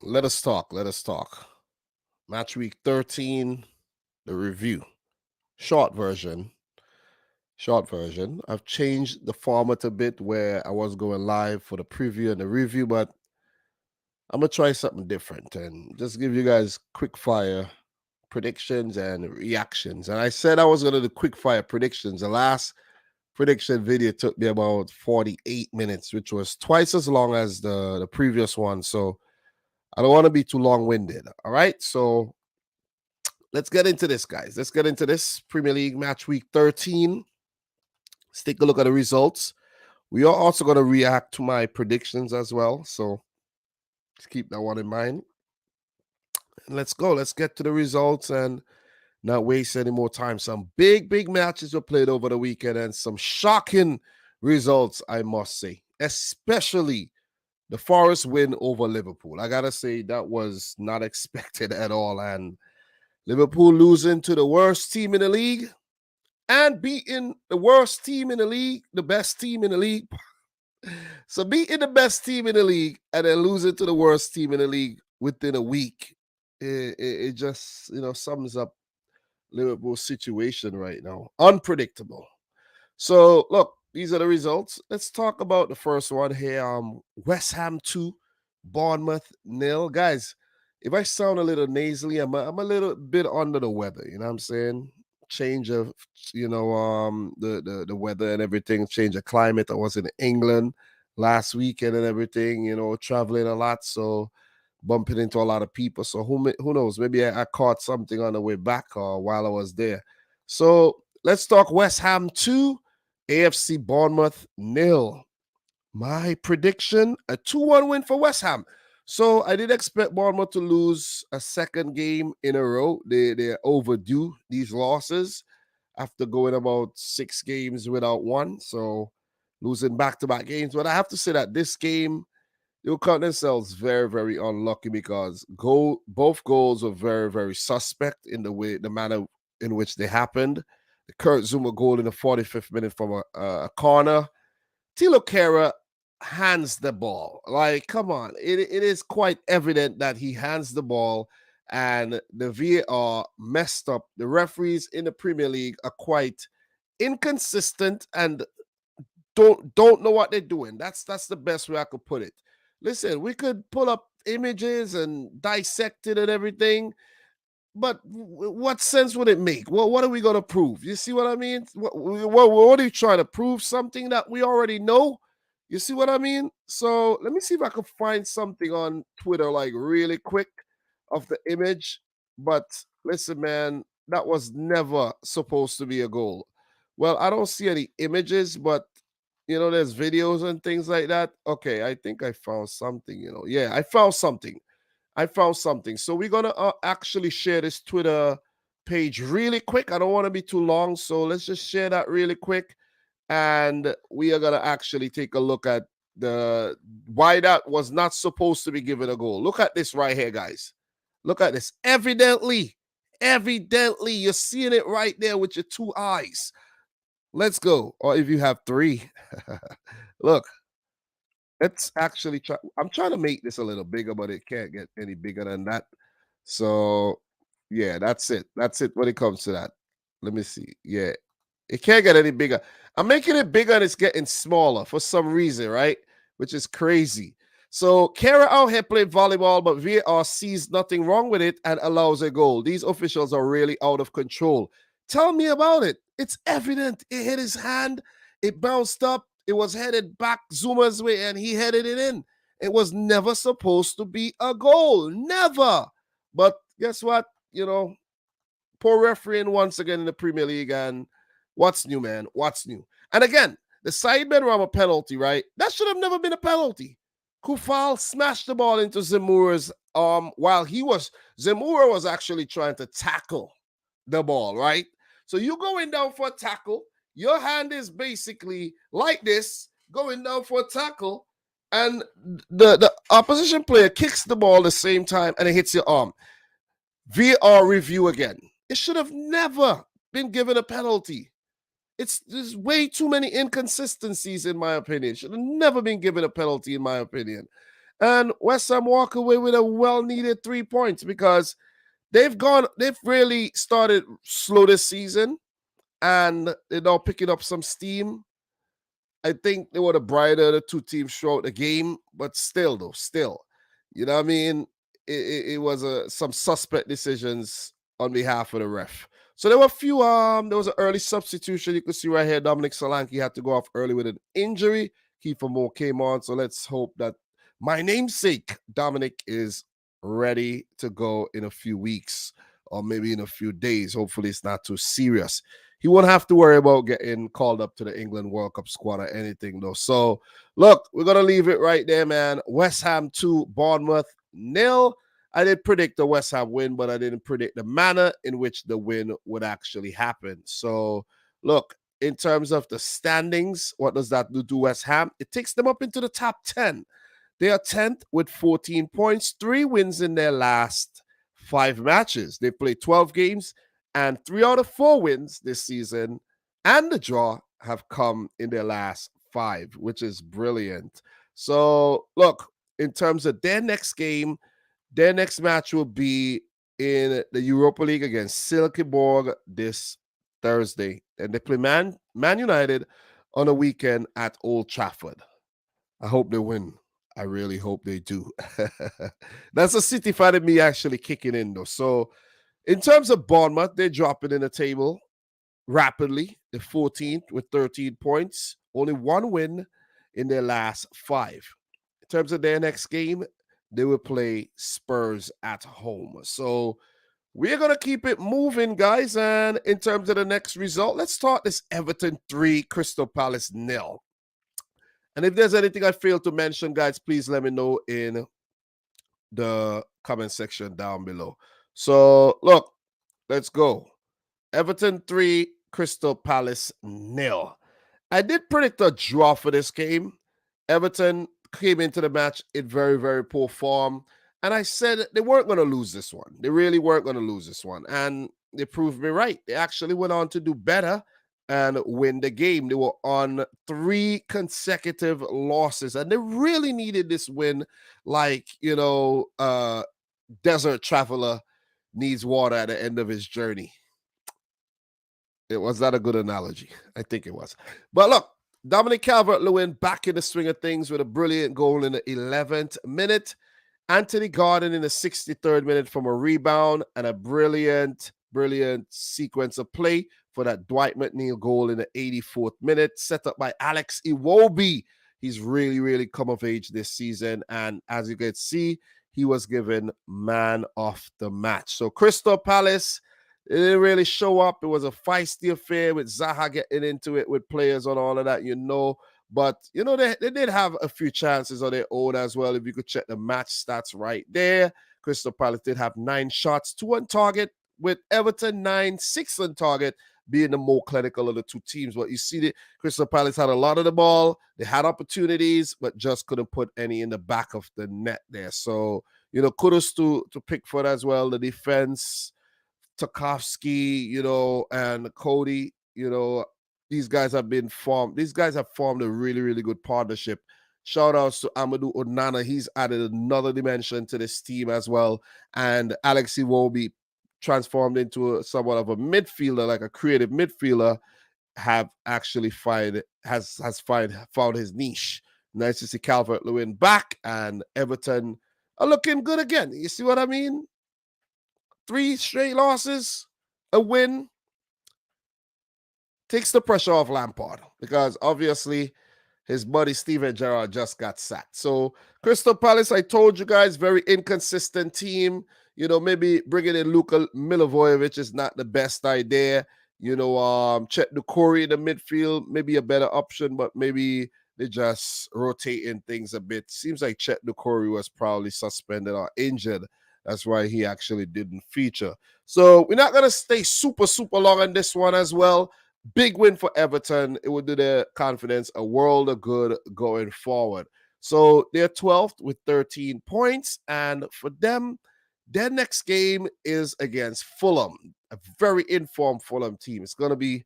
Let us talk. Let us talk. Match week 13, the review. Short version. Short version. I've changed the format a bit where I was going live for the preview and the review, but I'm going to try something different and just give you guys quick fire predictions and reactions. And I said I was going to do quick fire predictions. The last prediction video took me about 48 minutes, which was twice as long as the previous one. So I don't want to be too long-winded. All right. So let's get into this, guys. Let's get into this Premier League match week 13. Let's take a look at the results. We are also going to react to my predictions as well. So just keep that one in mind. And let's go. Let's get to the results and not waste any more time. Some big matches were played over the weekend and some shocking results, I must say, especially the Forest win over Liverpool. I got to say that was not expected at all. And Liverpool losing to the worst team in the league and beating the worst team in the league, the best team in the league. So beating the best team in the league and then losing to the worst team in the league within a week, it just, sums up Liverpool's situation right now. Unpredictable. So, look, these are the results. Let's talk about the first one here. West Ham 2, Bournemouth 0. Guys, if I sound a little nasally, I'm a little bit under the weather. You know what I'm saying? Change of, the weather and everything, change of climate. I was in England last weekend and everything, traveling a lot. So, bumping into a lot of people. So who knows? Maybe I caught something on the way back or while I was there. So let's talk West Ham 2, AFC Bournemouth 0. My prediction, a 2-1 win for West Ham. So I did expect Bournemouth to lose a second game in a row. They're overdue these losses after going about 6 games without one. So losing back-to-back games. But I have to say that this game, they'll count themselves very, very unlucky because both goals were very, very suspect in the manner in which they happened. The Kurt Zuma goal in the 45th minute from a corner. Tilo Kehrer hands the ball. Like, come on. It is quite evident that he hands the ball and the VAR messed up. The referees in the Premier League are quite inconsistent and don't know what they're doing. That's the best way I could put it. Listen, we could pull up images and dissect it and everything, but what sense would it make? Well, what are we going to prove? You see what I mean? What are you trying to prove? Something that we already know? You see what I mean? So let me see if I can find something on Twitter, like really quick, of the image. But listen, man, that was never supposed to be a goal. Well, I don't see any images, but there's videos and things like that. Okay, I think I found something, Yeah, I found something. So we're going to actually share this Twitter page really quick. I don't want to be too long, so let's just share that really quick. And we are going to actually take a look at why that was not supposed to be given a goal. Look at this right here, guys. Look at this. Evidently, you're seeing it right there with your 2 eyes. Let's go. Or if you have 3. Look, let's actually try. I'm trying to make this a little bigger, but it can't get any bigger than that. So, yeah, that's it. That's it when it comes to that. Let me see. Yeah, it can't get any bigger. I'm making it bigger and it's getting smaller for some reason, right? Which is crazy. So, Kehrer out here played volleyball, but VAR sees nothing wrong with it and allows a goal. These officials are really out of control. Tell me about it. It's evident. It hit his hand. It bounced up. It was headed back Zuma's way, and he headed it in. It was never supposed to be a goal. Never. But guess what? Poor refereeing once again in the Premier League. And what's new, man? What's new? And again, the side Benrahma penalty, right? That should have never been a penalty. Kufal smashed the ball into Zemura's while Zemura was actually trying to tackle the ball, right? So you going down for a tackle. Your hand is basically like this, going down for a tackle, and the opposition player kicks the ball at the same time and it hits your arm. VAR review again. It should have never been given a penalty. There's way too many inconsistencies in my opinion. Should have never been given a penalty in my opinion. And West Ham walk away with a well-needed 3 points because they've really started slow this season and they're now picking up some steam. I think they were the brighter of the two teams throughout the game, but still, you know what I mean? It was some suspect decisions on behalf of the ref. So there were a few, there was an early substitution. You could see right here, Dominic Solanke had to go off early with an injury. Kiefer Moore came on. So let's hope that my namesake, Dominic, is ready to go in a few weeks or maybe in a few days. Hopefully it's not too serious. He won't have to worry about getting called up to the England World Cup squad or anything, though. So, look, we're going to leave it right there, man. West Ham 2, Bournemouth 0. I did predict the West Ham win, but I didn't predict the manner in which the win would actually happen. So, look, in terms of the standings, what does that do to West Ham? It takes them up into the top 10. They are 10th with 14 points, 3 wins in their last 5 matches. They played 12 games. And 3 out of 4 wins this season and the draw have come in their last 5, which is brilliant. So, look, in terms of their next game, their next match will be in the Europa League against Silkeborg this Thursday. And they play Man United on a weekend at Old Trafford. I hope they win. I really hope they do. That's a City fan of me actually kicking in, though. So, in terms of Bournemouth, they're dropping in the table rapidly. They're 14th with 13 points. Only 1 win in their last 5. In terms of their next game, they will play Spurs at home. So we're going to keep it moving, guys. And in terms of the next result, let's start this Everton 3, Crystal Palace 0. And if there's anything I failed to mention, guys, please let me know in the comment section down below. So, look, let's go. Everton 3, Crystal Palace 0. I did predict a draw for this game. Everton came into the match in very, very poor form. And I said they weren't going to lose this one. They really weren't going to lose this one. And they proved me right. They actually went on to do better and win the game. They were on 3 consecutive losses. And they really needed this win like, desert traveler needs water at the end of his journey. It was not a good analogy. I think it was. But look, Dominic Calvert-Lewin back in the swing of things with a brilliant goal in the 11th minute. Anthony Gordon in the 63rd minute from a rebound and a brilliant sequence of play for that Dwight McNeil goal in the 84th minute, set up by Alex Iwobi. He's really come of age this season. And as you can see, he was given man of the match. So Crystal Palace, it didn't really show up. It was a feisty affair with Zaha getting into it with players and all of that, But, they did have a few chances on their own as well. If you could check the match stats right there. Crystal Palace did have 9 shots, 2 on target, with Everton 9, 6 on target, being the more clinical of the two teams. But you see that Crystal Palace had a lot of the ball. They had opportunities, but just couldn't put any in the back of the net there. So, kudos to Pickford as well. The defense, Tarkowski, and Cody, these guys have formed a really good partnership. Shout outs to Amadou Onana. He's added another dimension to this team as well. And Alex Iwobi transformed into somewhat of a midfielder, like a creative midfielder, have actually found his niche. Nice to see Calvert-Lewin back, and Everton are looking good again. You see what I mean? 3 straight losses, a win, takes the pressure off Lampard because obviously his buddy Steven Gerrard just got sacked. So Crystal Palace, I told you guys, very inconsistent team. Maybe bringing in Luka Milivojevic is not the best idea. Chet Doucouré in the midfield, maybe a better option, but maybe they're just rotating things a bit. Seems like Chet Doucouré was probably suspended or injured. That's why he actually didn't feature. So we're not going to stay super long on this one as well. Big win for Everton. It would do their confidence a world of good going forward. So they're 12th with 13 points. And for them, their next game is against Fulham, a very informed Fulham team. It's going to be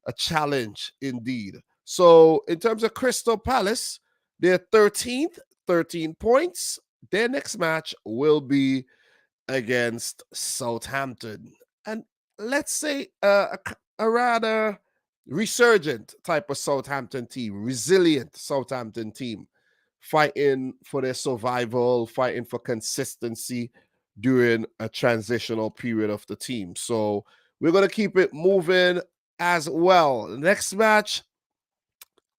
a challenge indeed. So in terms of Crystal Palace, they're 13th, 13 points. Their next match will be against Southampton. And let's say a rather resurgent type of Southampton team, resilient Southampton team, fighting for their survival, fighting for consistency during a transitional period of the team. So we're going to keep it moving as well. Next match,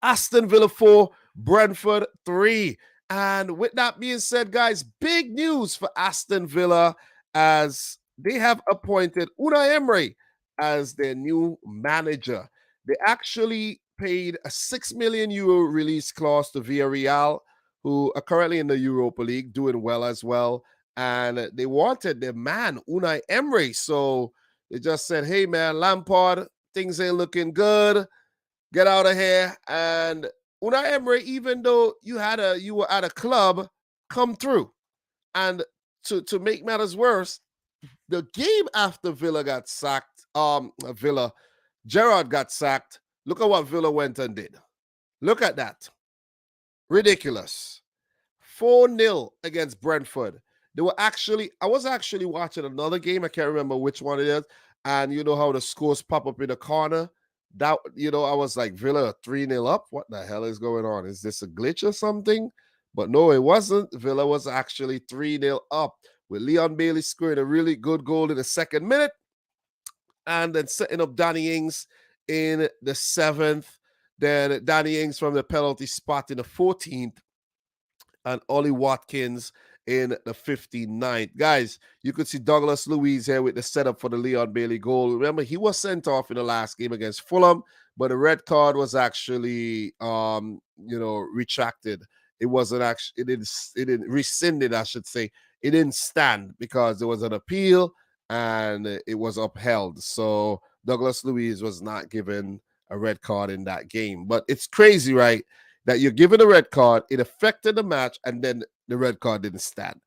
Aston Villa 4, Brentford 3. And with that being said, guys, big news for Aston Villa as they have appointed Unai Emery as their new manager. They actually paid a €6 million release clause to Villarreal, who are currently in the Europa League, doing well as well. And they wanted their man, Unai Emery. So they just said, hey, man, Lampard, things ain't looking good. Get out of here. And Unai Emery, even though you were at a club, come through. And to make matters worse, the game after Villa got sacked, Gerrard got sacked. Look at what Villa went and did. Look at that. Ridiculous. 4-0 against Brentford. I was actually watching another game. I can't remember which one it is. And you know how the scores pop up in the corner? That, I was like, Villa 3-0 up. What the hell is going on? Is this a glitch or something? But no, it wasn't. Villa was actually 3-0 up with Leon Bailey scoring a really good goal in the second minute and then setting up Danny Ings in the 7th. Then Danny Ings from the penalty spot in the 14th and Ollie Watkins in the 59th. Guys, you could see Douglas Luiz here with the setup for the Leon Bailey goal. Remember, he was sent off in the last game against Fulham, but the red card was actually, retracted. It wasn't actually, it didn't rescinded, I should say. It didn't stand because there was an appeal and it was upheld. So Douglas Luiz was not given a red card in that game. But it's crazy, right? That you're given a red card, it affected the match, and then the red card didn't stand.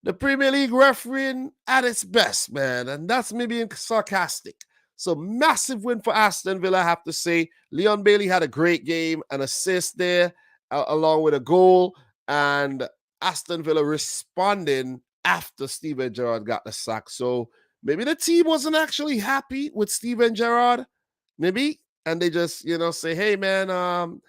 The Premier League refereeing at its best, man, and that's me being sarcastic. So massive win for Aston Villa, I have to say. Leon Bailey had a great game, an assist there, along with a goal, and Aston Villa responding after Steven Gerrard got the sack. So maybe the team wasn't actually happy with Steven Gerrard, maybe, and they just, say, hey, man,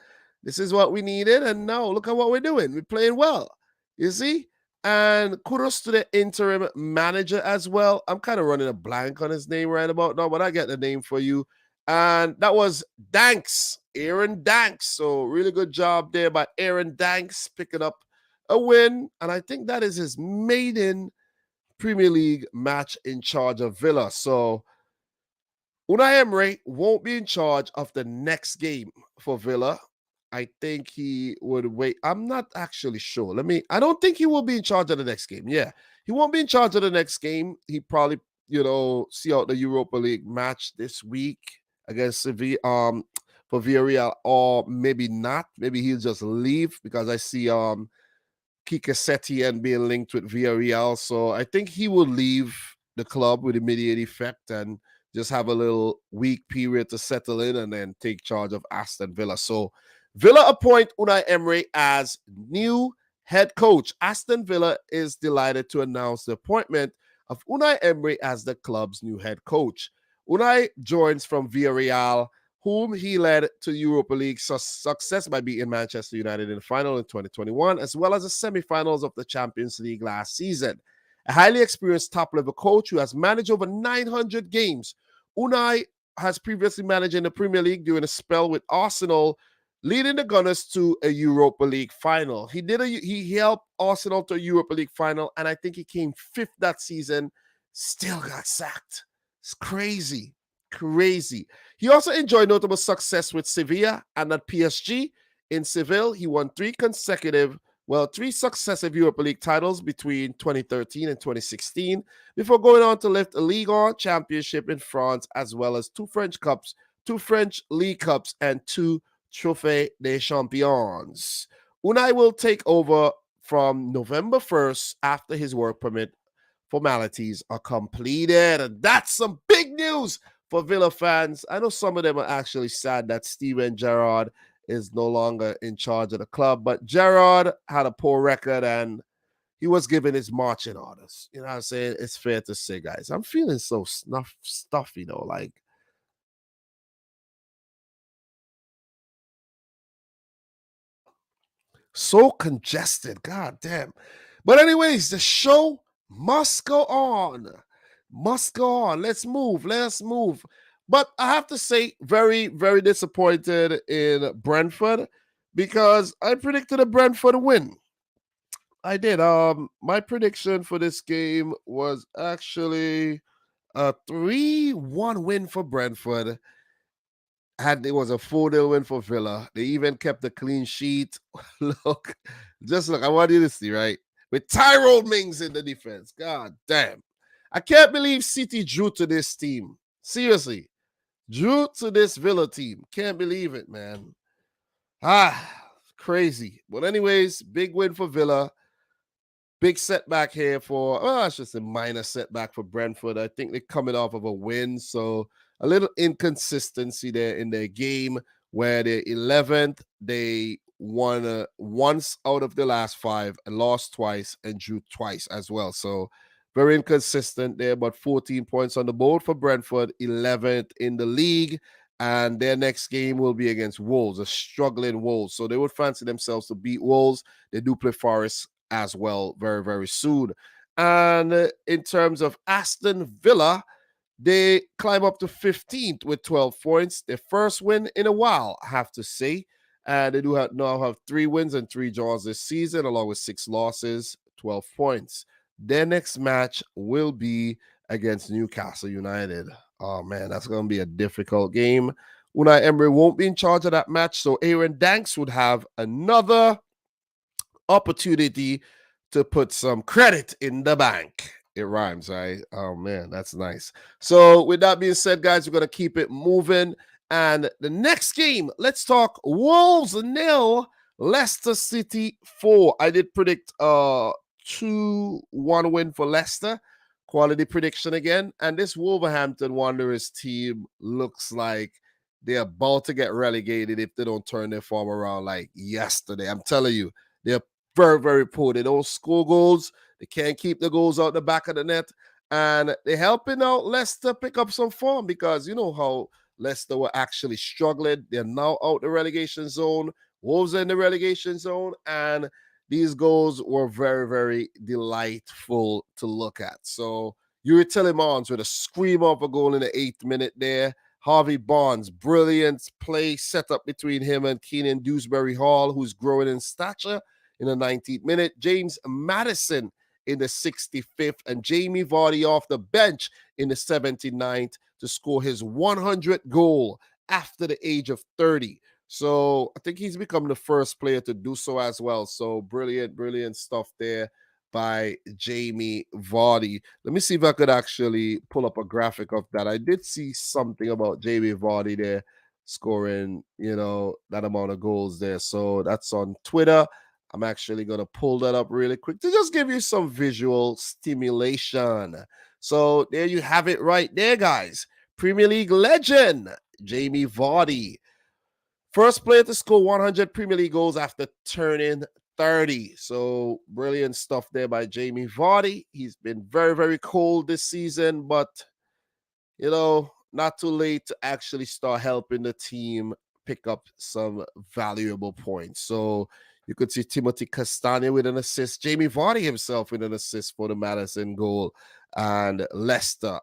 this is what we needed, and now look at what we're doing. We're playing well, you see? And kudos to the interim manager as well. I'm kind of running a blank on his name right about now, but I get the name for you. And that was Danks, Aaron Danks. So really good job there by Aaron Danks picking up a win. And I think that is his maiden Premier League match in charge of Villa. So Unai Emery won't be in charge of the next game for Villa. I think he would wait. I'm not actually sure. I don't think he will be in charge of the next game. Yeah, he won't be in charge of the next game. He probably, see out the Europa League match this week against Sevilla, for Villarreal, or maybe not. Maybe he'll just leave because I see Kike Setien being linked with Villarreal. So I think he will leave the club with immediate effect and just have a little week period to settle in and then take charge of Aston Villa. So Villa appoint Unai Emery as new head coach. Aston Villa is delighted to announce the appointment of Unai Emery as the club's new head coach. Unai joins from Villarreal, whom he led to Europa League success by beating Manchester United in the final in 2021, as well as the semi-finals of the Champions League last season. A highly experienced top-level coach who has managed over 900 games. Unai has previously managed in the Premier League during a spell with Arsenal, leading the Gunners to a Europa League final. He helped Arsenal to a Europa League final, and I think he came 5th that season. Still got sacked. It's crazy. He also enjoyed notable success with Sevilla and at PSG. In Seville, he won 3 successive Europa League titles between 2013 and 2016, before going on to lift a Ligue 1 championship in France, as well as 2 French Cups, 2 French League Cups, and 2 Trophée des Champions. Unai will take over from November 1st after his work permit formalities are completed. And that's some big news for Villa fans. I know some of them are actually sad that Steven Gerrard is no longer in charge of the club. But Gerrard had a poor record and he was giving his marching orders. You know what I'm saying? It's fair to say, guys. I'm feeling so stuffy, though. Like, so congested. God damn. But anyways, the show must go on. Must go on. Let's move. Let's move. But I have to say, very, very disappointed in Brentford because I predicted a Brentford win. I did. My prediction for this game was actually a 3-1 win for Brentford. It was a 4-0 win for Villa. They even kept the clean sheet. Look, just look. I want you to see, right? With Tyrone Mings in the defense. God damn. I can't believe City drew to this team. Seriously. Drew to this Villa team. Can't believe it, man. Crazy. But anyways, big win for Villa. Big setback here for, it's just a minor setback for Brentford. I think they're coming off of a win, so a little inconsistency there in their game where they're 11th. They won once out of the last 5 and lost twice and drew twice as well. So very inconsistent there, but 14 points on the board for Brentford, 11th in the league. And their next game will be against Wolves, a struggling Wolves. So they would fancy themselves to beat Wolves. They do play Forest as well very, very soon. And in terms of Aston Villa, they climb up to 15th with 12 points. Their first win in a while, I have to say. And they do now have 3 wins and 3 draws this season, along with 6 losses, 12 points. Their next match will be against Newcastle United. Oh, man, that's going to be a difficult game. Unai Emery won't be in charge of that match, so Aaron Danks would have another opportunity to put some credit in the bank. It rhymes, right? Oh, man, that's nice. So with that being said, guys, we're going to keep it moving. And the next game, let's talk Wolves 0, Leicester City 4. I did predict 2-1 win for Leicester. Quality prediction again. And this Wolverhampton Wanderers team looks like they're about to get relegated if they don't turn their form around like yesterday. I'm telling you, they're very, very poor. They don't score goals. They can't keep the goals out the back of the net. And they're helping out Leicester pick up some form because you know how Leicester were actually struggling. They're now out the relegation zone. Wolves are in the relegation zone. And these goals were very, very delightful to look at. So Yuri Tillemans with a scream of a goal in the 8th minute there. Harvey Barnes, brilliant play set up between him and Keenan Dewsbury Hall, who's growing in stature in the 19th minute. James Maddison in the 65th, and Jamie Vardy off the bench in the 79th to score his 100th goal after the age of 30. So I think he's become the first player to do so as well. So brilliant, brilliant stuff there by Jamie Vardy. Let me see if I could actually pull up a graphic of that. I did see something about Jamie Vardy there scoring, that amount of goals there. So that's on Twitter. I'm actually going to pull that up really quick to just give you some visual stimulation. So there you have it right there, guys. Premier League legend, Jamie Vardy. First player to score 100 Premier League goals after turning 30. So brilliant stuff there by Jamie Vardy. He's been very, very cold this season, but, not too late to actually start helping the team pick up some valuable points. So you could see Timothy Castagne with an assist, Jamie Vardy himself with an assist for the Madison goal, and Leicester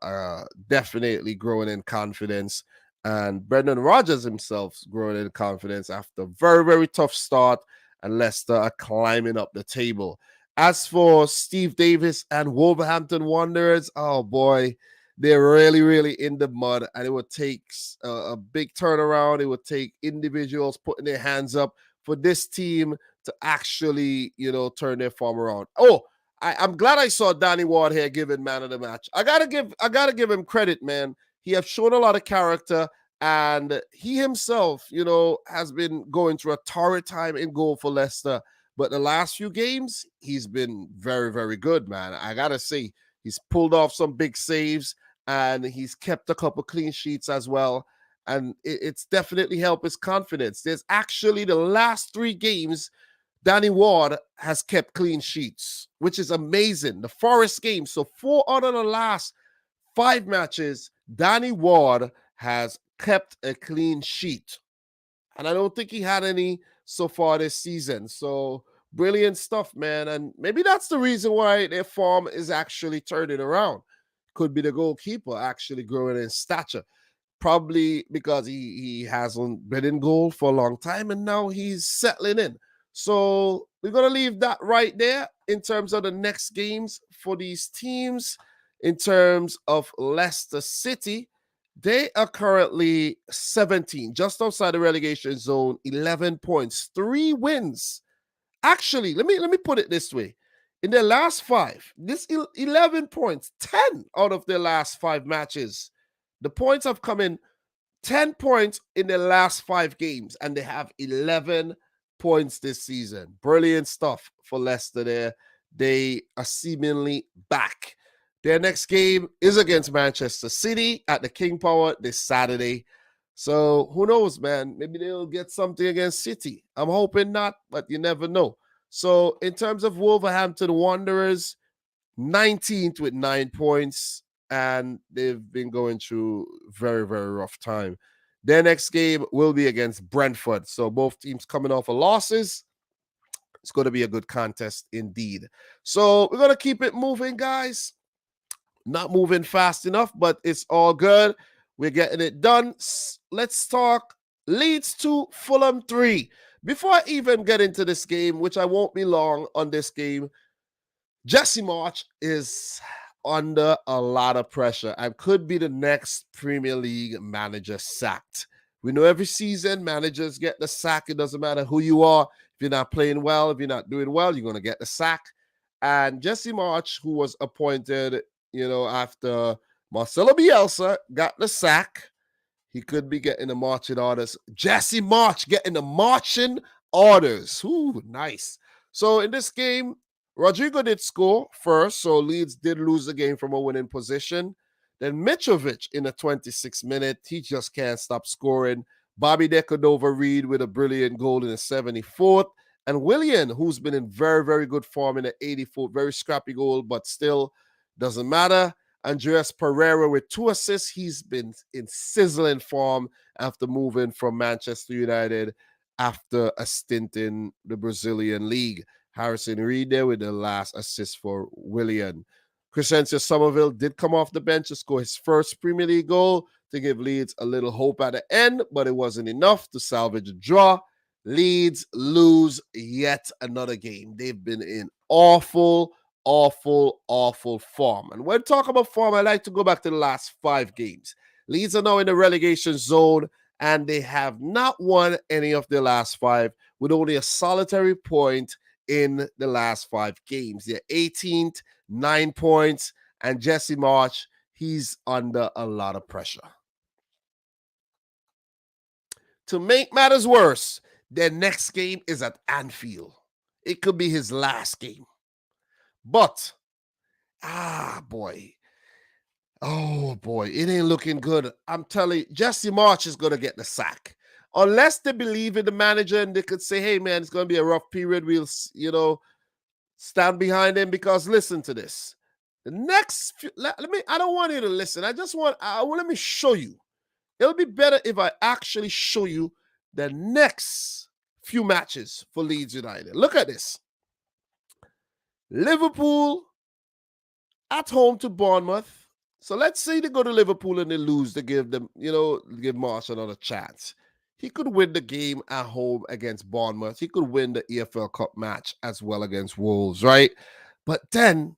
definitely growing in confidence, and Brendan Rodgers himself growing in confidence after a very, very tough start, and Leicester are climbing up the table. As for Steve Davis and Wolverhampton Wanderers, oh boy, they're really, really in the mud, and it would take a big turnaround. It would take individuals putting their hands up for this team to actually, turn their form around. Oh, I'm glad I saw Danny Ward here giving man of the match. I gotta give him credit, man. He has shown a lot of character, and he himself, has been going through a torrid time in goal for Leicester. But the last few games, he's been very, very good, man. I gotta say, he's pulled off some big saves, and he's kept a couple clean sheets as well. and it's definitely helped his confidence. There's actually the last 3 games, Danny Ward has kept clean sheets, which is amazing. The Forest game, so 4 out of the last 5 matches, Danny Ward has kept a clean sheet. And I don't think he had any so far this season. So brilliant stuff, man. And maybe that's the reason why their form is actually turning around. Could be the goalkeeper actually growing in stature. Probably because he hasn't been in goal for a long time and now he's settling in. So we're going to leave that right there in terms of the next games for these teams. In terms of Leicester City, they are currently 17, just outside the relegation zone, 11 points, 3 wins. Actually, let me put it this way. In their last 5, this 11 points, 10 out of their last 5 matches. The points have come in 10 points in the last 5 games, and they have 11 points this season. Brilliant stuff for Leicester there. They are seemingly back. Their next game is against Manchester City at the King Power this Saturday. So who knows, man? Maybe they'll get something against City. I'm hoping not, but you never know. So in terms of Wolverhampton Wanderers, 19th with 9 points, and they've been going through very, very rough time. Their next game will be against Brentford. So both teams coming off of losses. It's going to be a good contest indeed. So we're going to keep it moving, guys. Not moving fast enough, but it's all good. We're getting it done. Let's talk Leeds 2, Fulham 3. Before I even get into this game, which I won't be long on this game, Jesse Marsch is under a lot of pressure and could be the next Premier League manager sacked. We know every season managers get the sack. It doesn't matter who you are. If you're not playing well, if you're not doing well, you're going to get the sack. And Jesse Marsch, who was appointed, after Marcelo Bielsa got the sack, he could be getting the marching orders. Jesse Marsch getting the marching orders. Ooh, nice. So in this game, Rodrigo did score first, so Leeds did lose the game from a winning position. Then Mitrovic in the 26th minute, he just can't stop scoring. Bobby Decordova-Reid with a brilliant goal in the 74th. And Willian, who's been in very, very good form in the 84th, very scrappy goal, but still doesn't matter. Andreas Pereira with 2 assists. He's been in sizzling form after moving from Manchester United after a stint in the Brazilian league. Harrison Reed there with the last assist for Willian. Crescencio Somerville did come off the bench to score his first Premier League goal to give Leeds a little hope at the end, but it wasn't enough to salvage a draw. Leeds lose yet another game. They've been in awful form. And when talking about form, I like to go back to the last 5 games. Leeds are now in the relegation zone, and they have not won any of their last 5 with only a solitary point in the last 5 games. They're 18th, 9 points, and Jesse Marsch, he's under a lot of pressure. To make matters worse, their next game is at Anfield. It could be his last game. But, boy, it ain't looking good. I'm telling you, Jesse Marsch is going to get the sack. Unless they believe in the manager and they could say, hey, man, it's going to be a rough period. We'll, stand behind him, because listen to this. The next, I don't want you to listen. Let me show you. It'll be better if I actually show you the next few matches for Leeds United. Look at this. Liverpool at home to Bournemouth. So let's say they go to Liverpool and they lose to give them, give Marsch another chance. He could win the game at home against Bournemouth. He could win the EFL Cup match as well against Wolves, right? But then,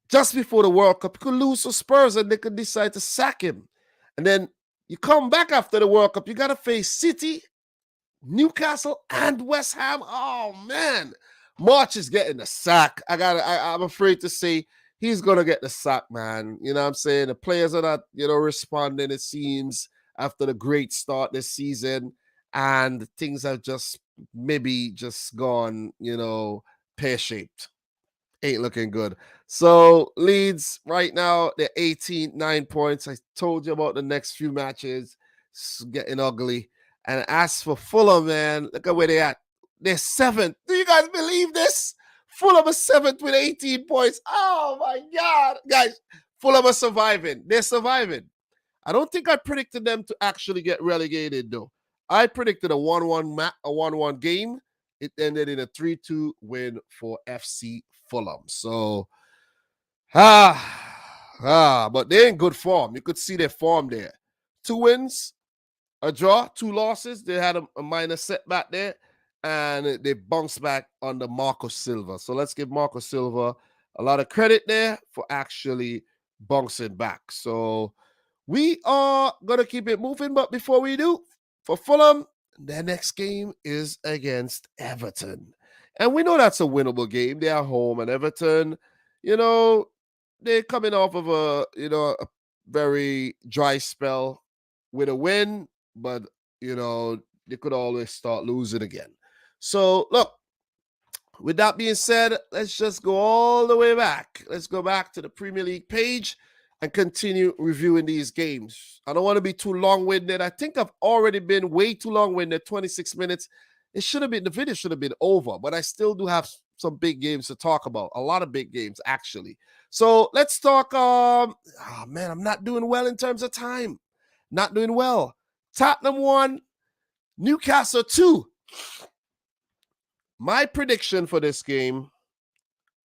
just before the World Cup, he could lose to Spurs and they could decide to sack him. And then you come back after the World Cup, you got to face City, Newcastle, and West Ham. Oh, man. Marsch is getting the sack. I'm afraid to say he's going to get the sack, man. You know what I'm saying? The players are not, responding, it seems, after the great start this season. And things have just gone, pear-shaped. Ain't looking good. So Leeds right now, they're 18, 9 points. I told you about the next few matches. It's getting ugly. And as for Fulham, man, look at where they at. They're 7th. Do you guys believe this? Fulham is 7th with 18 points. Oh my God. Guys, Fulham are surviving. They're surviving. I don't think I predicted them to actually get relegated, though. I predicted a 1-1 game. It ended in a 3-2 win for FC Fulham. So, but they're in good form. You could see their form there. 2 wins, a draw, 2 losses. They had a minor setback there, and they bounced back under Marco Silva. So let's give Marco Silva a lot of credit there for actually bouncing back. So we are going to keep it moving, but before we do, for Fulham, their next game is against Everton. And we know that's a winnable game. They are home, and Everton, they're coming off of a very dry spell with a win, but, they could always start losing again. So, look, with that being said, let's just go all the way back. Let's go back to the Premier League page and continue reviewing these games. I don't want to be too long-winded. I think I've already been way too long-winded, 26 minutes. The video should have been over, but I still do have some big games to talk about. A lot of big games, actually. So let's talk. I'm not doing well in terms of time. Not doing well. Tottenham 1, Newcastle 2. My prediction for this game,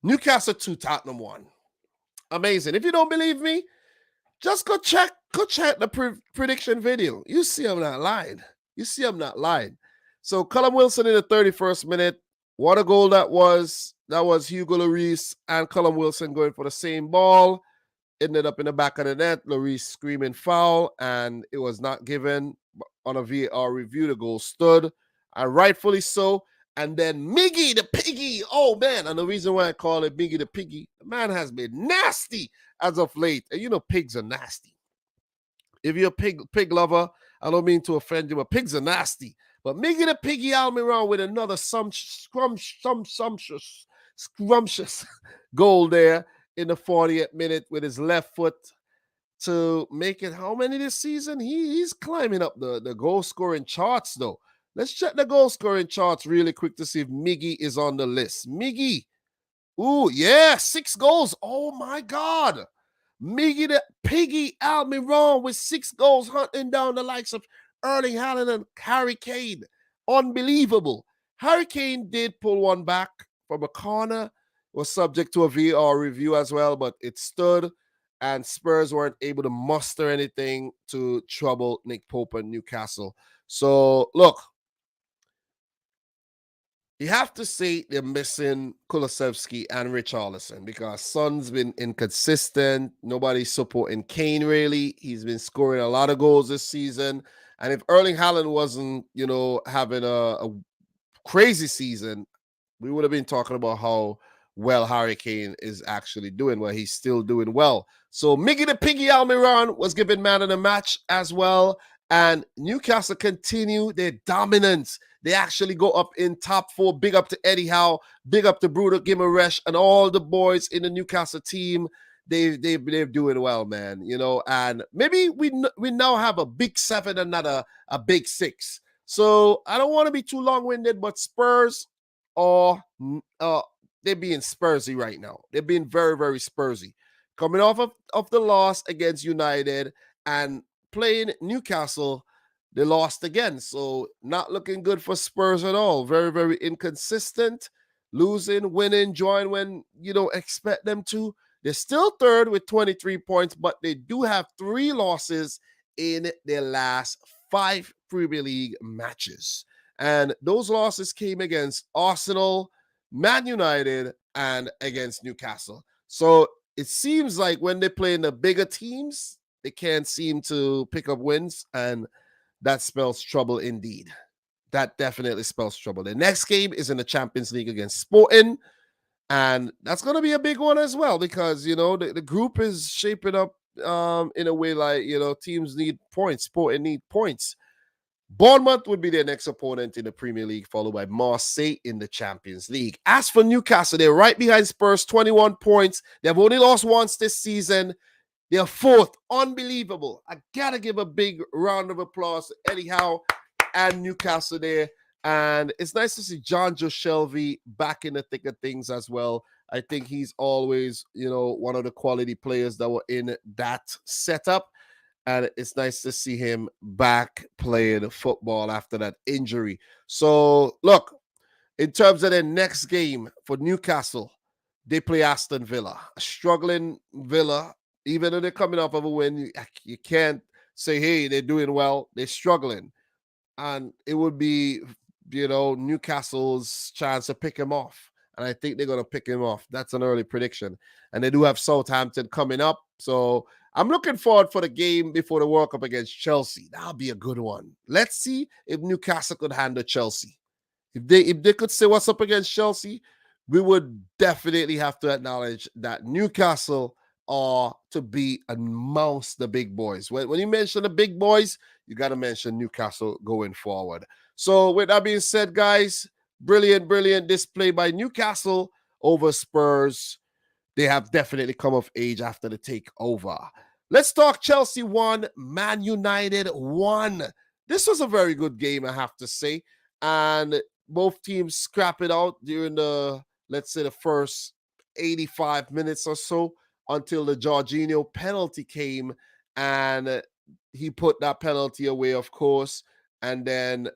Newcastle 2, Tottenham 1. Amazing. If you don't believe me, just go check the prediction video. You see I'm not lying. So Callum Wilson in the 31st minute. What a goal that was. That was Hugo Lloris and Callum Wilson going for the same ball. Ended up in the back of the net. Lloris screaming foul, and it was not given. On a VAR review, the goal stood, and rightfully so. And then Miggy the Piggy. Oh, man. And the reason why I call it Miggy the Piggy, the man has been nasty as of late. And pigs are nasty. If you're a pig lover, I don't mean to offend you, but pigs are nasty. But Miggy the Piggy Almiron with another scrumptious goal there in the 40th minute with his left foot to make it how many this season? He's climbing up the goal-scoring charts, though. Let's check the goal-scoring charts really quick to see if Miggy is on the list. Miggy. Ooh, yeah, 6 goals. Oh, my God. Miggy the Piggy Almiron with 6 goals, hunting down the likes of Erling Haaland and Harry Kane. Unbelievable. Harry Kane did pull one back from a corner. Was subject to a VAR review as well, but it stood, and Spurs weren't able to muster anything to trouble Nick Pope and Newcastle. So, look, you have to say they're missing Kulusevski and Richarlison because Son's been inconsistent. Nobody's supporting Kane, really. He's been scoring a lot of goals this season. And if Erling Haaland wasn't, having a crazy season, we would have been talking about how well Harry Kane is actually doing. Well, he's still doing well. So Miggy the Piggy Almiron was given man of the match as well. And Newcastle continue their dominance. They actually go up in top 4. Big up to Eddie Howe. Big up to Bruno Guimaraes and all the boys in the Newcastle team. They're doing well, man. And maybe we now have a big 7 and not a big 6. So I don't want to be too long-winded, but Spurs are they're being Spursy right now. They're being very, very Spursy. Coming off of the loss against United and playing Newcastle, they lost again. So not looking good for Spurs at all. Very, very inconsistent. Losing, winning, drawing when you don't expect them to. They're still third with 23 points, but they do have 3 losses in their last 5 Premier League matches. And those losses came against Arsenal, Man United, and against Newcastle. So it seems like when they play in the bigger teams, they can't seem to pick up wins, and that spells trouble indeed. That definitely spells trouble. The next game is in the Champions League against Sporting, and that's going to be a big one as well because, the group is shaping up in a way like, teams need points. Sporting need points. Bournemouth would be their next opponent in the Premier League, followed by Marseille in the Champions League. As for Newcastle, they're right behind Spurs, 21 points. They've only lost once this season. They're fourth. Unbelievable. I got to give a big round of applause to Eddie Howe and Newcastle there. And it's nice to see John Joe Shelby back in the thick of things as well. I think he's always, one of the quality players that were in that setup. And it's nice to see him back playing football after that injury. So, look, in terms of their next game for Newcastle, they play Aston Villa. A struggling Villa, even though they're coming off of a win, you can't say, hey, they're doing well. They're struggling. And it would be, Newcastle's chance to pick him off. And I think they're going to pick him off. That's an early prediction. And they do have Southampton coming up. So I'm looking forward for the game before the World Cup against Chelsea. That'll be a good one. Let's see if Newcastle could handle Chelsea. If they could say what's up against Chelsea, we would definitely have to acknowledge that Newcastle are to be amongst the big boys. When you mention the big boys, you got to mention Newcastle going forward. So with that being said, guys, brilliant display by Newcastle over Spurs. They have definitely come of age after the takeover. Let's talk Chelsea 1, Man United 1. This was a very good game, I have to say. And both teams scrap it out during the first 85 minutes or so until the Jorginho penalty came, and he put that penalty away, of course. And then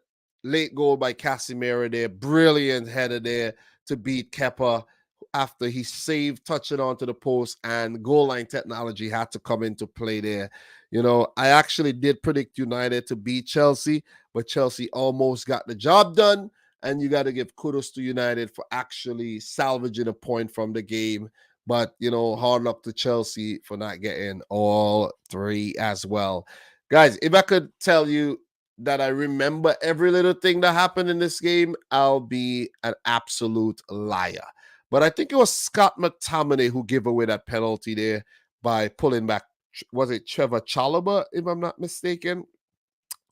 late goal by Casemiro there, brilliant header there to beat Kepa after he saved, touching onto the post, and goal line technology had to come into play there. I actually did predict United to beat Chelsea, but Chelsea almost got the job done. And you got to give kudos to United for actually salvaging a point from the game. But, hard luck to Chelsea for not getting all three as well. Guys, if I could tell you that I remember every little thing that happened in this game, I'll be an absolute liar. But I think it was Scott McTominay who gave away that penalty there by pulling back. Was it Trevor Chalobah, if I'm not mistaken?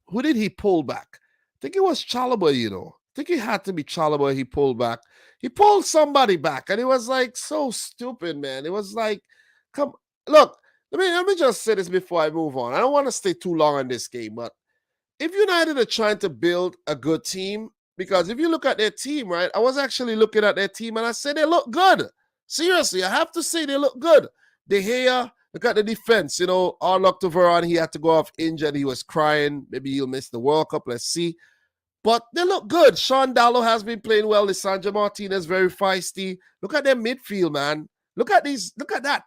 Who did he pull back? I think it was Chalobah, I think it had to be Chalobah he pulled back. He pulled somebody back, and it was like so stupid, man. It was like, look, let me just say this before I move on. I don't want to stay too long on this game, but if United are trying to build a good team, because if you look at their team, right, I was actually looking at their team, and I said they look good. Seriously, I have to say they look good. De Gea, look at the defense, all luck to Varane. He had to go off injured. He was crying. Maybe he'll miss the World Cup. Let's see. But they look good. Sean Dallo has been playing well. Lisandro Martinez very feisty. Look at their midfield, man. Look at that.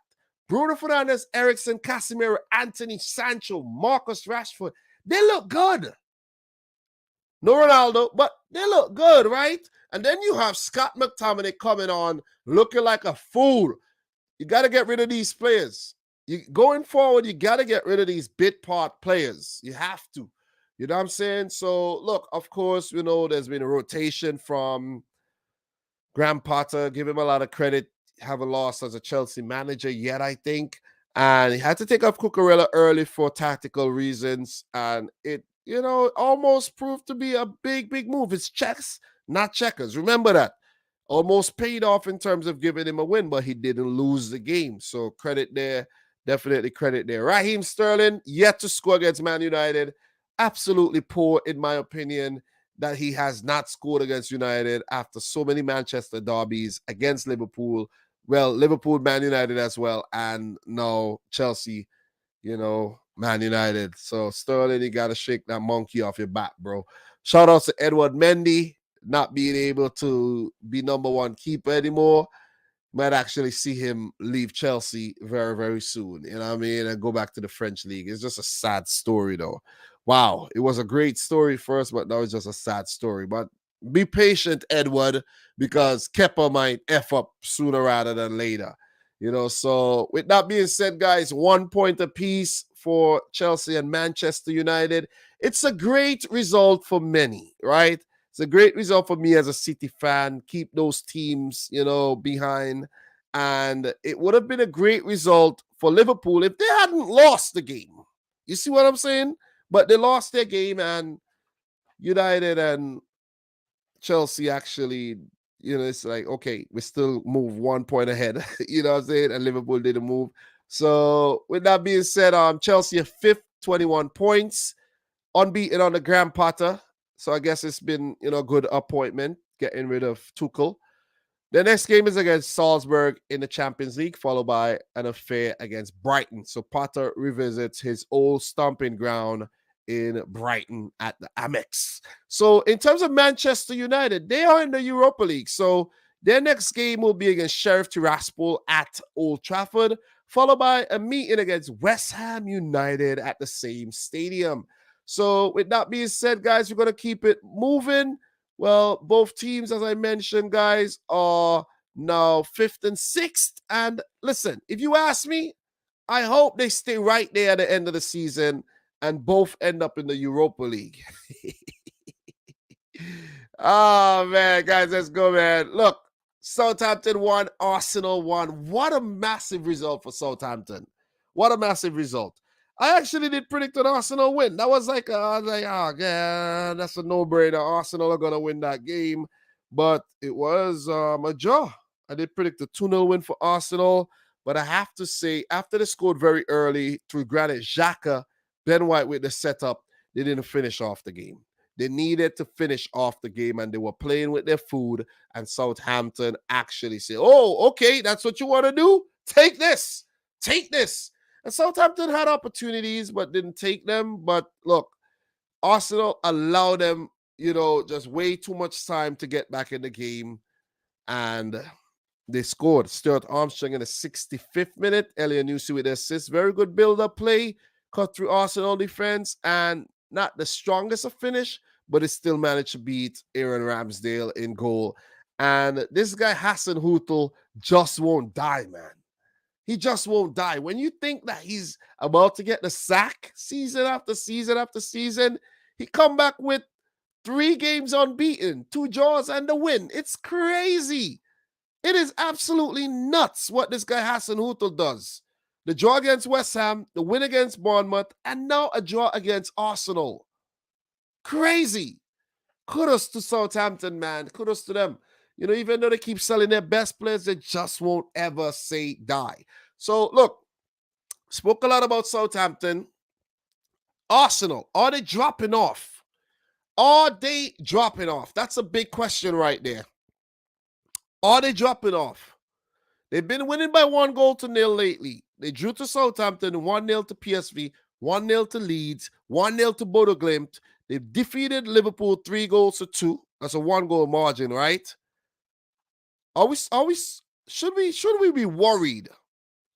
Bruno Fernandes, Eriksen, Casemiro, Anthony, Sancho, Marcus Rashford. They look good. No Ronaldo, but they look good, right? And then you have Scott McTominay coming on looking like a fool. You got to get rid of these players. Going forward, you got to get rid of these bit part players. You have to. You know what I'm saying? So, look, of course, there's been a rotation from Graham Potter. Give him a lot of credit. Haven't lost as a Chelsea manager yet, I think. And he had to take off Cucurella early for tactical reasons. And it, almost proved to be a big move. It's checks, not checkers. Remember that. Almost paid off in terms of giving him a win, but he didn't lose the game. So credit there. Definitely credit there. Raheem Sterling, yet to score against Man United. Absolutely poor, in my opinion, that he has not scored against United after so many Manchester derbies against Liverpool. Well, Liverpool, Man United as well, and now Chelsea, Man United. So Sterling, you got to shake that monkey off your back, bro. Shout out to Edward Mendy, not being able to be number one keeper anymore. Might actually see him leave Chelsea very, very soon, and go back to the French league. It's just a sad story, though. Wow, it was a great story first, but now it's just a sad story. But be patient, Edward, because Kepa might F up sooner rather than later. So with that being said, guys, 1 point apiece for Chelsea and Manchester United. It's a great result for many, right? It's a great result for me as a City fan. Keep those teams, behind. And it would have been a great result for Liverpool if they hadn't lost the game. You see what I'm saying? But they lost their game, and United and Chelsea actually, it's like, okay, we still move 1 point ahead. You know what I'm saying? And Liverpool didn't move. So with that being said, Chelsea are 5th, 21 points, unbeaten on the Graham Potter. So I guess it's been, a good appointment getting rid of Tuchel. The next game is against Salzburg in the Champions League, followed by an affair against Brighton. So Potter revisits his old stomping ground in Brighton at the Amex. So in terms of Manchester United, they are in the Europa League. So their next game will be against Sheriff Tiraspol at Old Trafford, followed by a meeting against West Ham United at the same stadium. So with that being said, guys, we're going to keep it moving. Well, both teams, as I mentioned, guys, are now 5th and 6th. And listen, if you ask me, I hope they stay right there at the end of the season and both end up in the Europa League. Oh, man, guys, let's go, man. Look, Southampton won, Arsenal won. What a massive result for Southampton. What a massive result. I actually did predict an Arsenal win. That was like, oh, yeah, that's a no-brainer. Arsenal are going to win that game. But it was a draw. I did predict a 2-0 win for Arsenal. But I have to say, after they scored very early through Granit Xhaka, Ben White with the setup, they didn't finish off the game. They needed to finish off the game, and they were playing with their food, and Southampton actually said, oh, okay, that's what you want to do? Take this. Take this. And Southampton had opportunities but didn't take them. But look, Arsenal allowed them, just way too much time to get back in the game. And they scored. Stuart Armstrong in the 65th minute. Elyounoussi with the assist. Very good build-up play. Cut through Arsenal defense. And not the strongest of finish, but it still managed to beat Aaron Ramsdale in goal. And this guy, Hasenhüttl, just won't die, man. He just won't die. When you think that he's about to get the sack season after season after season, he come back with 3 games unbeaten, 2 draws and a win. It's crazy. It is absolutely nuts what this guy Hasenhüttl does. The draw against West Ham, the win against Bournemouth, and now a draw against Arsenal. Crazy. Kudos to Southampton, man. Kudos to them. Even though they keep selling their best players, they just won't ever say die. So, look, spoke a lot about Southampton. Arsenal, are they dropping off? Are they dropping off? That's a big question right there. Are they dropping off? They've been winning by 1-0 lately. They drew to Southampton, 1-0 to PSV, 1-0 to Leeds, 1-0 to Bodo Glimt. They've defeated Liverpool 3-2. That's a 1-goal margin, right? Should we be worried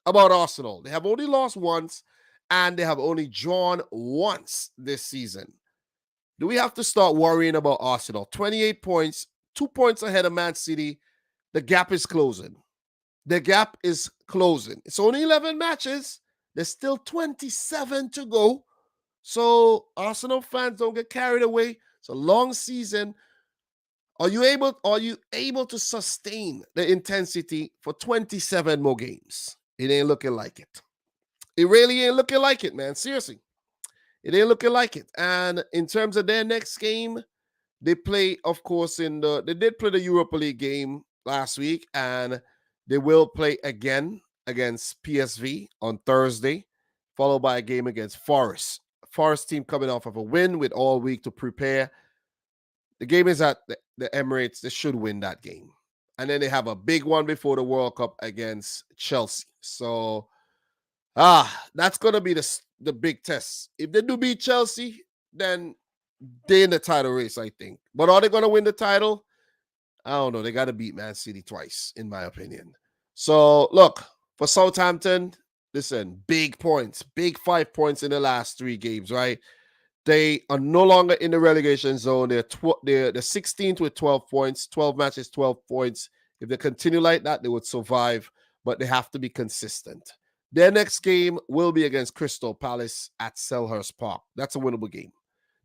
about Arsenal? They have only lost once and they have only drawn once this season. Do we have to start worrying about Arsenal? 28 points, 2 points ahead of Man City. The gap is closing. The gap is closing. It's only 11 matches. There's still 27 to go. So Arsenal fans, don't get carried away. It's a long season. Are you able to sustain the intensity for 27 more games? It ain't looking like it. It really ain't looking like it, man. Seriously. It ain't looking like it. And in terms of their next game, they play, of course, they did play the Europa League game last week, and they will play again against PSV on Thursday, followed by a game against Forest. Forest team coming off of a win with all week to prepare. The game is at the Emirates. They should win that game. And then they have a big one before the World Cup against Chelsea. So, that's going to be the big test. If they do beat Chelsea, then they're in the title race, I think. But are they going to win the title? I don't know. They got to beat Man City twice, in my opinion. So, look, for Southampton, listen, big points. Big 5 points in the last 3 games, right? They are no longer in the relegation zone. They're 16th with 12 points. 12 matches, 12 points. If they continue like that, they would survive. But they have to be consistent. Their next game will be against Crystal Palace at Selhurst Park. That's a winnable game.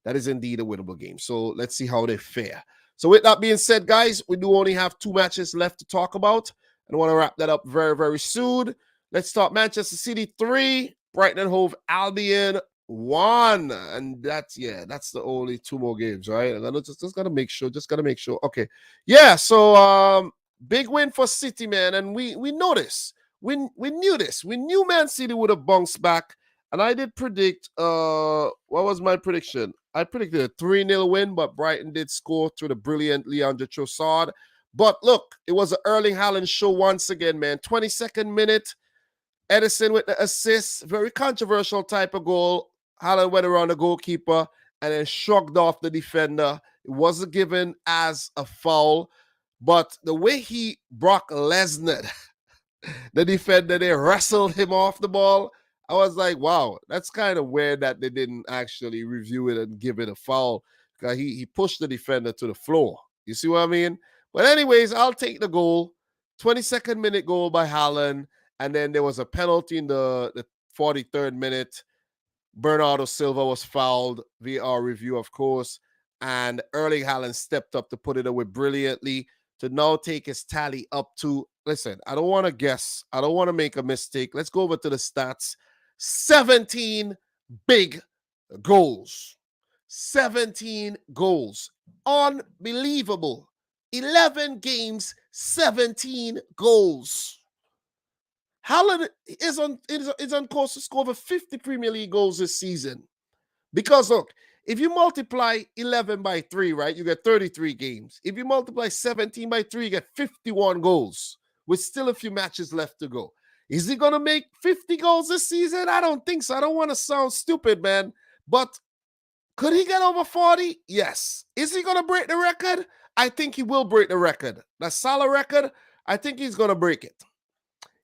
That is indeed a winnable game. So let's see how they fare. So with that being said, guys, we do only have 2 matches left to talk about. And I want to wrap that up very, very soon. Let's start Manchester City 3, Brighton and Hove Albion 1. And that's the only 2 more games, right? And I just got to make sure. Okay. Yeah, so big win for City, man. And we know this. we knew this. We knew Man City would have bounced back. And I did predict, what was my prediction? I predicted a 3-0 win, but Brighton did score through the brilliant Leandro Trossard. But look, it was an Erling Haaland show once again, man. 22nd minute, Edison with the assist. Very controversial type of goal. Haaland went around the goalkeeper and then shrugged off the defender. It wasn't given as a foul. But the way he Brock Lesnar, the defender, they wrestled him off the ball. I was like, wow, that's kind of weird that they didn't actually review it and give it a foul. Because he pushed the defender to the floor. You see what I mean? But anyways, I'll take the goal. 22nd minute goal by Haaland. And then there was a penalty in the 43rd minute. Bernardo Silva was fouled. VAR review, of course. And Erling Haaland stepped up to put it away brilliantly to now take his tally up to, listen, I don't want to guess. I don't want to make a mistake. Let's go over to the stats. 17 big goals. 17 goals. Unbelievable. 11 games, 17 goals. Haaland is on course to score over 50 Premier League goals this season. Because look, if you multiply 11 by 3, right, you get 33 games. If you multiply 17 by 3, you get 51 goals with still a few matches left to go. Is he going to make 50 goals this season? I don't think so. I don't want to sound stupid, man. But could he get over 40? Yes. Is he going to break the record? I think he will break the record. The Salah record, I think he's going to break it.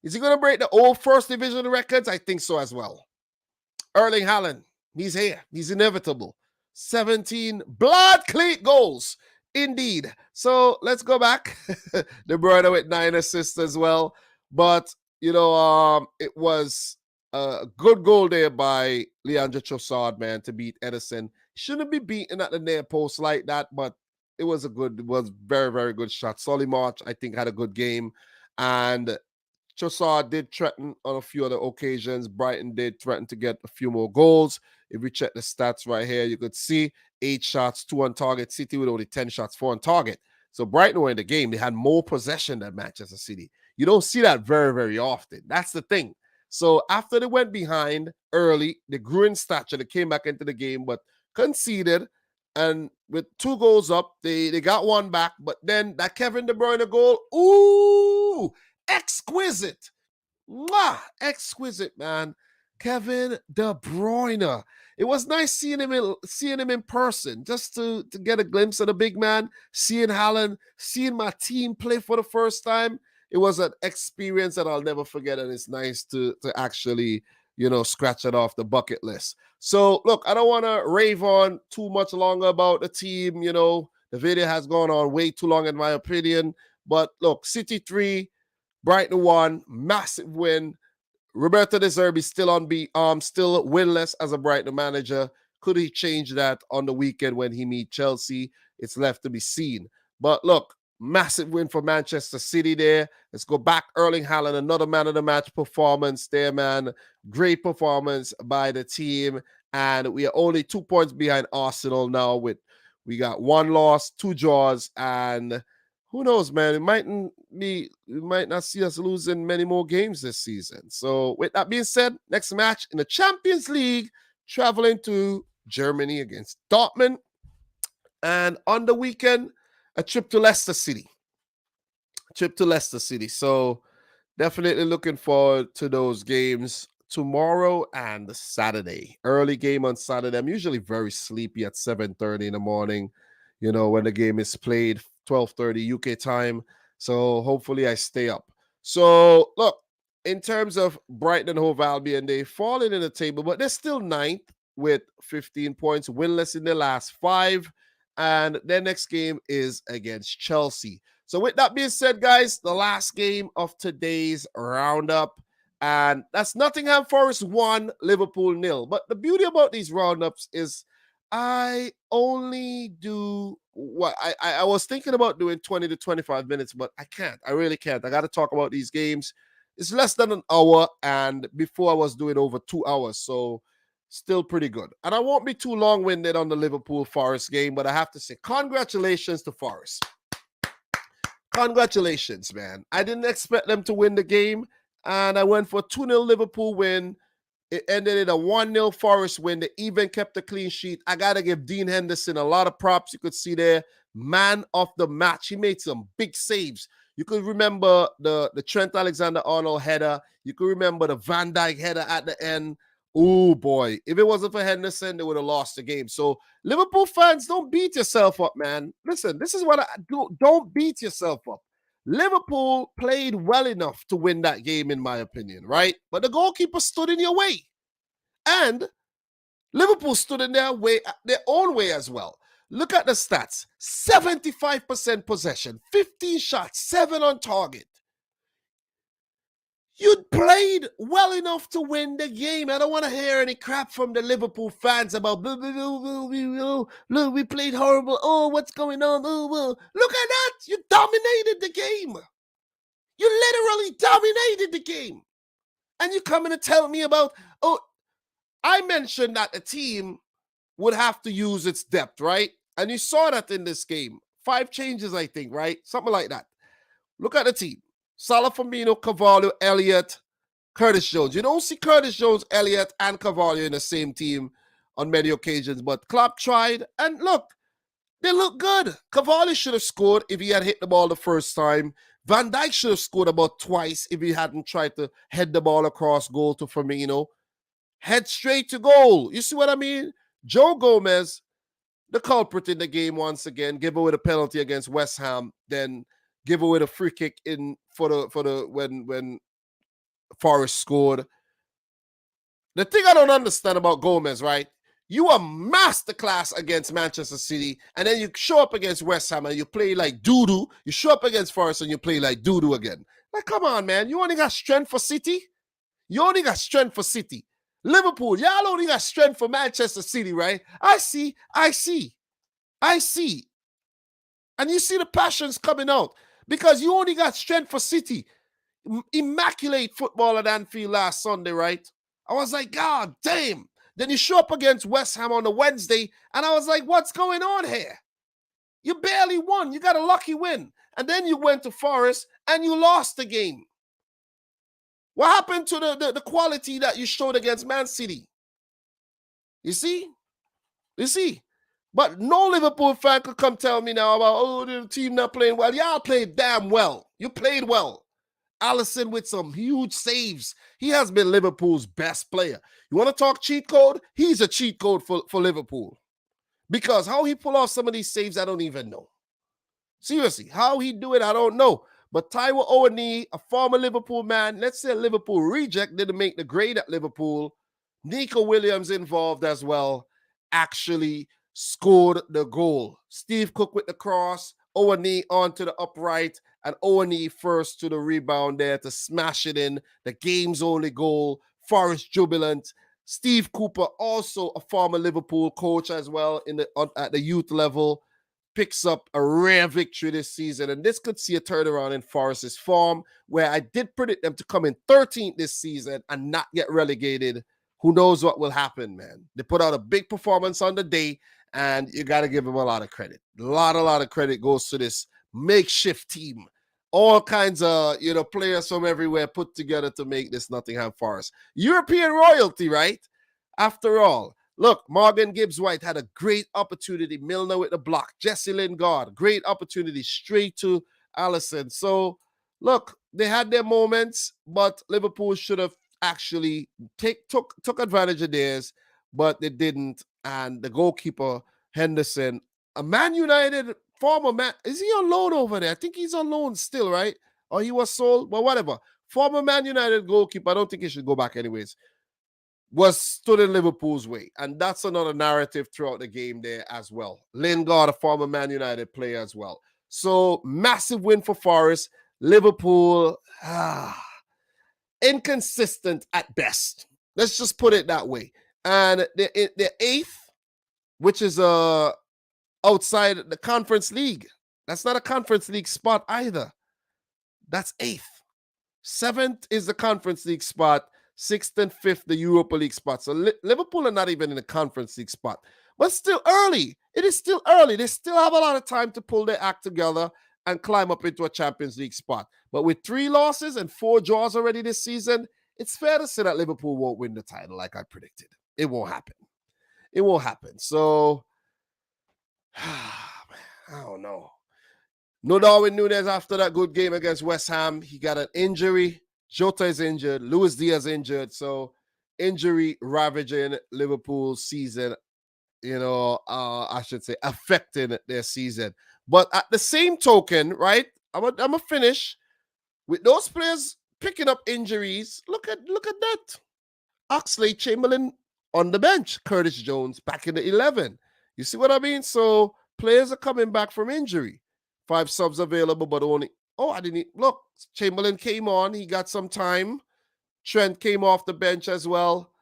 Is he going to break the old first division records? I think so as well. Erling Haaland, he's here. He's inevitable. 17 blood clean goals. Indeed. So let's go back. De Bruyne with 9 assists as well. But, you know, it was a good goal there by Leandro Trossard, man, to beat Edison. Shouldn't be beaten at the near post like that, but it was very, very good shot. Solly March, I think, had a good game. And Trossard did threaten on a few other occasions. Brighton did threaten to get a few more goals. If we check the stats right here, you could see 8 shots, 2 on target. City with only 10 shots, 4 on target. So Brighton were in the game. They had more possession than Manchester City. You don't see that very, very often. That's the thing. So after they went behind early, they grew in stature. They came back into the game, but conceded. And with 2 goals up, they got 1 back. But then that Kevin De Bruyne goal, ooh, exquisite. Mwah, exquisite, man. Kevin De Bruyne. It was nice seeing him in person, just to get a glimpse of the big man, seeing Haaland, seeing my team play for the first time. It was an experience that I'll never forget, and it's nice to actually, you know, scratch it off the bucket list. So, look, I don't want to rave on too much longer about the team. You know, the video has gone on way too long, in my opinion. But, look, City 3, Brighton 1, massive win. Roberto De Zerbi still winless as a Brighton manager. Could he change that on the weekend when he meets Chelsea? It's left to be seen. But look, massive win for Manchester City there. Let's go back. Erling Haaland, another man of the match performance there, man. Great performance by the team. And we are only 2 points behind Arsenal now. We got 1 loss, 2 draws, and who knows, man? We might not see us losing many more games this season. So with that being said, next match in the Champions League, traveling to Germany against Dortmund. And on the weekend, a trip to Leicester City. So definitely looking forward to those games tomorrow and Saturday. Early game on Saturday. I'm usually very sleepy at 7:30 in the morning, you know, when the game is played. 12:30 UK time. So hopefully I stay up. So look, in terms of Brighton and Hove Albion, they've fallen in the table, but they're still 9th with 15 points, winless in their last 5. And their next game is against Chelsea. So with that being said, guys, the last game of today's roundup. And that's Nottingham Forest 1, Liverpool 0. But the beauty about these roundups is I only do what I was thinking about doing 20 to 25 minutes, but I can't. I really can't. I got to talk about these games. It's less than an hour, and before I was doing over 2 hours, so still pretty good. And I won't be too long-winded on the Liverpool Forest game, but I have to say congratulations to Forest. Congratulations, man. I didn't expect them to win the game, and I went for 2-0 Liverpool win. It ended in a 1-0 Forest win. They even kept a clean sheet. I got to give Dean Henderson a lot of props. You could see there, man of the match. He made some big saves. You could remember the Trent Alexander-Arnold header. You could remember the Van Dijk header at the end. Oh, boy. If it wasn't for Henderson, they would have lost the game. So, Liverpool fans, don't beat yourself up, man. Listen, this is what I do. Don't beat yourself up. Liverpool played well enough to win that game, in my opinion, right? But the goalkeeper stood in your way. And Liverpool stood in their own way as well. Look at the stats. 75% possession, 15 shots, 7 on target. You played well enough to win the game. I don't want to hear any crap from the Liverpool fans about, we played horrible. Oh, what's going on? Look at that. You dominated the game. You literally dominated the game. And you coming to tell me about, I mentioned that the team would have to use its depth, right? And you saw that in this game. 5 changes, I think, right? Something like that. Look at the team. Salah, Firmino, Carvalho, Elliott, Curtis Jones. You don't see Curtis Jones, Elliott, and Carvalho in the same team on many occasions, but Klopp tried, and look, they look good. Carvalho should have scored if he had hit the ball the first time. Van Dijk should have scored about twice if he hadn't tried to head the ball across goal to Firmino. Head straight to goal. You see what I mean? Joe Gomez, the culprit in the game once again, give away the penalty against West Ham, then give away the free kick in for the when Forest scored. The thing I don't understand about Gomez, right? You are masterclass against Manchester City, and then you show up against West Ham and you play like doo-doo. You show up against Forest and you play like doo-doo again. Like, come on, man. You only got strength for City? You only got strength for City. Liverpool, y'all only got strength for Manchester City, right? I see. And you see the passions coming out because you only got strength for City. Immaculate football at Anfield last Sunday, right? I was like, God damn. Then you show up against West Ham on a Wednesday, and I was like, what's going on here? You barely won. You got a lucky win. And then you went to Forest, and you lost the game. What happened to the quality that you showed against Man City? You see? But no Liverpool fan could come tell me now about, the team not playing well. Y'all played damn well. You played well. Alisson with some huge saves. He has been Liverpool's best player. You want to talk cheat code? He's a cheat code for Liverpool. Because how he pull off some of these saves, I don't even know. Seriously, how he do it, I don't know. But Taiwo Awoniyi, a former Liverpool man, let's say a Liverpool reject, didn't make the grade at Liverpool. Nico Williams involved as well, actually scored the goal. Steve Cook with the cross, Awoniyi onto the upright, and Awoniyi first to the rebound there to smash it in. The game's only goal. Forest jubilant. Steve Cooper, also a former Liverpool coach as well at the youth level, picks up a rare victory this season. And this could see a turnaround in Forest's form, where I did predict them to come in 13th this season and not get relegated. Who knows what will happen, man? They put out a big performance on the day, and you got to give them a lot of credit. A lot of credit goes to this makeshift team. All kinds of, players from everywhere put together to make this Nottingham Forest. European royalty, right? After all, look, Morgan Gibbs-White had a great opportunity. Milner with the block. Jesse Lingard, great opportunity straight to Alisson. So, look, they had their moments, but Liverpool should have actually took advantage of theirs, but they didn't. And the goalkeeper, Henderson, a Man United former man, is he on loan over there? I think he's on loan still, right? Or he was sold, but whatever. Former Man United goalkeeper, I don't think he should go back anyways, stood in Liverpool's way. And that's another narrative throughout the game there as well. Lingard, a former Man United player as well. So, massive win for Forest. Liverpool, inconsistent at best. Let's just put it that way. And the 8th, which is outside the Conference League. That's not a Conference League spot either. That's 8th. 7th is the Conference League spot. 6th and 5th, the Europa League spot. So Liverpool are not even in the Conference League spot. But still early. It is still early. They still have a lot of time to pull their act together and climb up into a Champions League spot. But with 3 losses and 4 draws already this season, it's fair to say that Liverpool won't win the title like I predicted. It won't happen. It won't happen. So, I don't know. No Darwin Núñez after that good game against West Ham. He got an injury. Jota is injured. Luis Diaz injured. So, injury ravaging Liverpool's season, I should say, affecting their season. But at the same token, right, I'm going to finish with those players picking up injuries. Look at that. Oxlade-Chamberlain on the bench. Curtis Jones back in the 11. You see what I mean? So players are coming back from injury. 5 subs available, but only... Look, Chamberlain came on. He got some time. Trent came off the bench as well.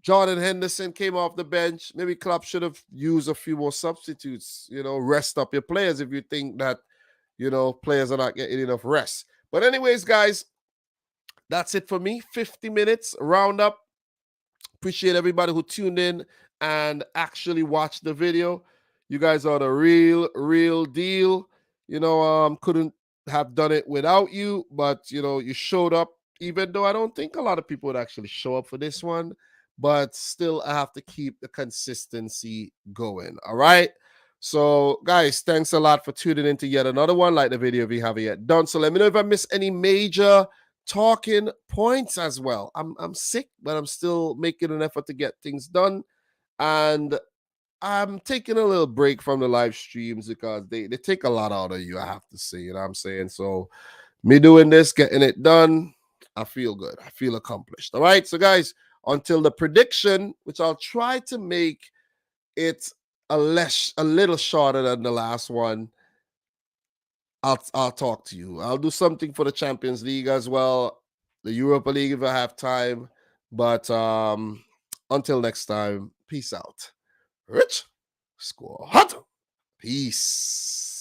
Jordan Henderson came off the bench. Maybe Klopp should have used a few more substitutes. Rest up your players if you think that, players are not getting enough rest. But anyways, guys, that's it for me. 50 minutes roundup. Appreciate everybody who tuned in and actually watched the video. You guys are the real deal. Couldn't have done it without you, but, you showed up, even though I don't think a lot of people would actually show up for this one. But still, I have to keep the consistency going. All right. So, guys, thanks a lot for tuning in to yet another one. Like the video if you haven't yet done so. Let me know if I missed any major talking points as well. I'm sick, but I'm still making an effort to get things done. And I'm taking a little break from the live streams because they take a lot out of you, I have to say. You know what I'm saying? So, me doing this, getting it done, I feel good. I feel accomplished. All right. So, guys, until the prediction, which I'll try to make it a little shorter than the last one, I'll talk to you. I'll do something for the Champions League as well, the Europa League if I have time. But until next time, peace out. Rich, score hot. Peace.